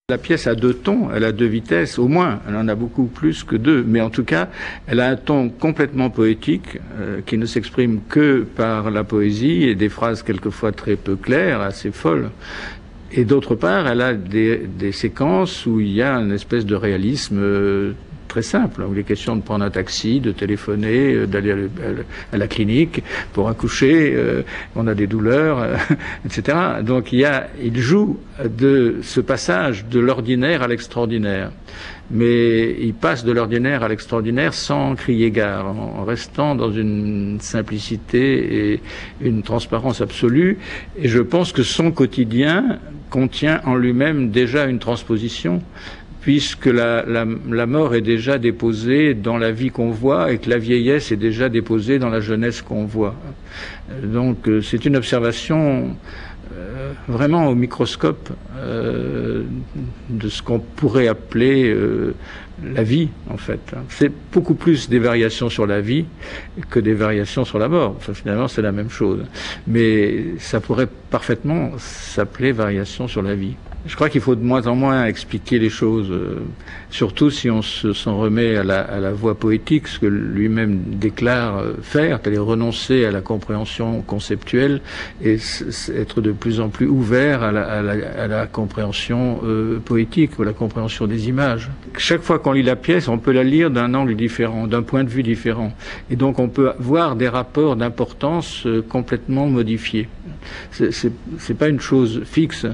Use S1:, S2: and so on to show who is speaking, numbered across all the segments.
S1: La pièce a deux tons, elle a deux vitesses, au moins, elle en a beaucoup plus que deux, mais en tout cas, elle a un ton complètement poétique, qui ne s'exprime que par la poésie et des phrases quelquefois très peu claires, assez folles. Et d'autre part, elle a des séquences où il y a une espèce de réalisme très simple, où il est question de prendre un taxi, de téléphoner, d'aller à la clinique pour accoucher, on a des douleurs, etc. Donc il joue de ce passage de l'ordinaire à l'extraordinaire. Mais il passe de l'ordinaire à l'extraordinaire sans crier gare, en restant dans une simplicité et une transparence absolue. Et je pense que son quotidien contient en lui-même déjà une transposition, puisque la mort est déjà déposée dans la vie qu'on voit et que la vieillesse est déjà déposée dans la jeunesse qu'on voit. Donc c'est une observation vraiment au microscope de ce qu'on pourrait appeler la vie, en fait. C'est beaucoup plus des variations sur la vie que des variations sur la mort. Enfin, finalement, c'est la même chose. Mais ça pourrait parfaitement s'appeler variation sur la vie. Je crois qu'il faut de moins en moins expliquer les choses, surtout si on s'en remet à la voie poétique, ce que lui-même déclare faire, c'est-à-dire renoncer à la compréhension conceptuelle et être de plus en plus ouvert à la compréhension poétique ou à la compréhension des images. Chaque fois qu'on lit la pièce, on peut la lire d'un angle différent, d'un point de vue différent. Et donc on peut voir des rapports d'importance complètement modifiés. C'est pas une chose fixe.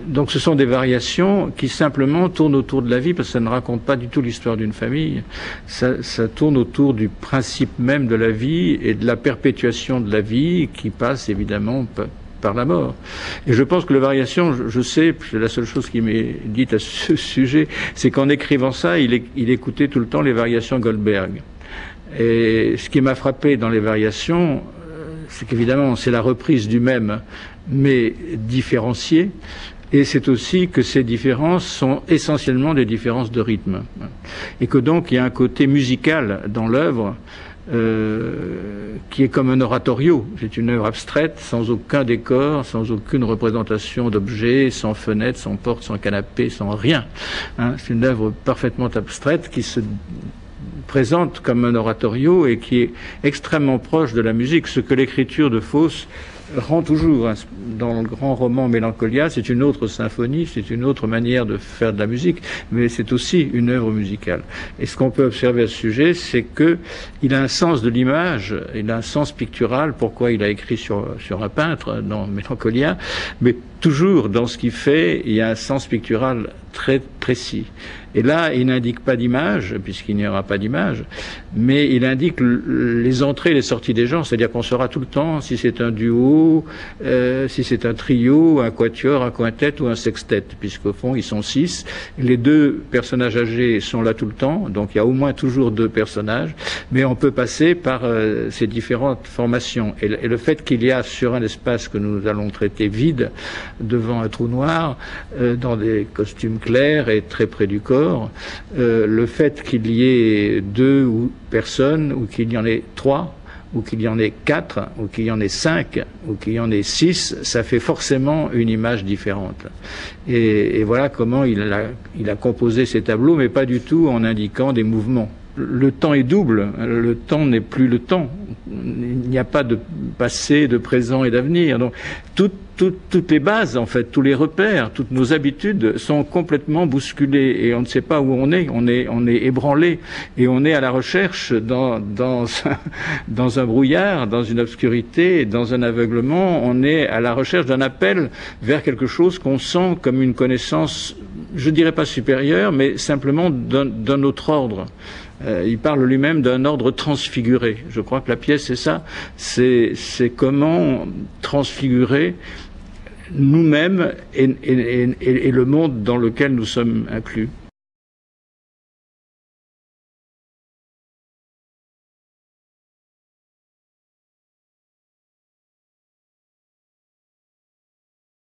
S1: Donc ce sont des variations qui simplement tournent autour de la vie, parce que ça ne raconte pas du tout l'histoire d'une famille. Ça tourne autour du principe même de la vie et de la perpétuation de la vie qui passe évidemment par la mort. Et je pense que les variations, je sais, c'est la seule chose qui m'est dite à ce sujet, c'est qu'en écrivant ça, il écoutait tout le temps les variations Goldberg. Et ce qui m'a frappé dans les variations, c'est qu'évidemment c'est la reprise du même, mais différenciée, et c'est aussi que ces différences sont essentiellement des différences de rythme, et que donc il y a un côté musical dans l'œuvre qui est comme un oratorio. C'est une œuvre abstraite, sans aucun décor, sans aucune représentation d'objets, sans fenêtre, sans porte, sans canapé, sans rien. C'est une œuvre parfaitement abstraite qui se présente comme un oratorio et qui est extrêmement proche de la musique, ce que l'écriture de Faust rend toujours. Dans le grand roman Mélancolia, c'est une autre symphonie, c'est une autre manière de faire de la musique, mais c'est aussi une œuvre musicale. Et ce qu'on peut observer à ce sujet, c'est que il a un sens de l'image, il a un sens pictural, pourquoi il a écrit sur un peintre dans Mélancolia, mais toujours dans ce qu'il fait, il y a un sens pictural très précis. Et là, il n'indique pas d'image, puisqu'il n'y aura pas d'image, mais il indique les entrées et les sorties des gens, c'est-à-dire qu'on saura tout le temps si c'est un duo, si c'est un trio, un quatuor, un quintet ou un sextet, puisqu'au fond, ils sont 6. Les deux personnages âgés sont là tout le temps, donc il y a au moins toujours 2 personnages, mais on peut passer par ces différentes formations. Et le fait qu'il y a sur un espace que nous allons traiter vide, devant un trou noir, dans des costumes clairs et très près du corps, le fait qu'il y ait 2 personnes, ou qu'il y en ait 3, ou qu'il y en ait 4, ou qu'il y en ait 5, ou qu'il y en ait 6, ça fait forcément une image différente. Et voilà comment il a composé ces tableaux, mais pas du tout en indiquant des mouvements. Le temps est double, le temps n'est plus le temps. Il n'y a pas de passé, de présent et d'avenir. Donc toutes les bases, en fait, tous les repères, toutes nos habitudes sont complètement bousculées et on ne sait pas où on est ébranlé et on est à la recherche dans un brouillard, dans une obscurité, dans un aveuglement, on est à la recherche d'un appel vers quelque chose qu'on sent comme une connaissance, je dirais pas supérieure, mais simplement d'un autre ordre. Il parle lui-même d'un ordre transfiguré. Je crois que la pièce, c'est ça. C'est comment transfigurer nous-mêmes et le monde dans lequel nous sommes inclus.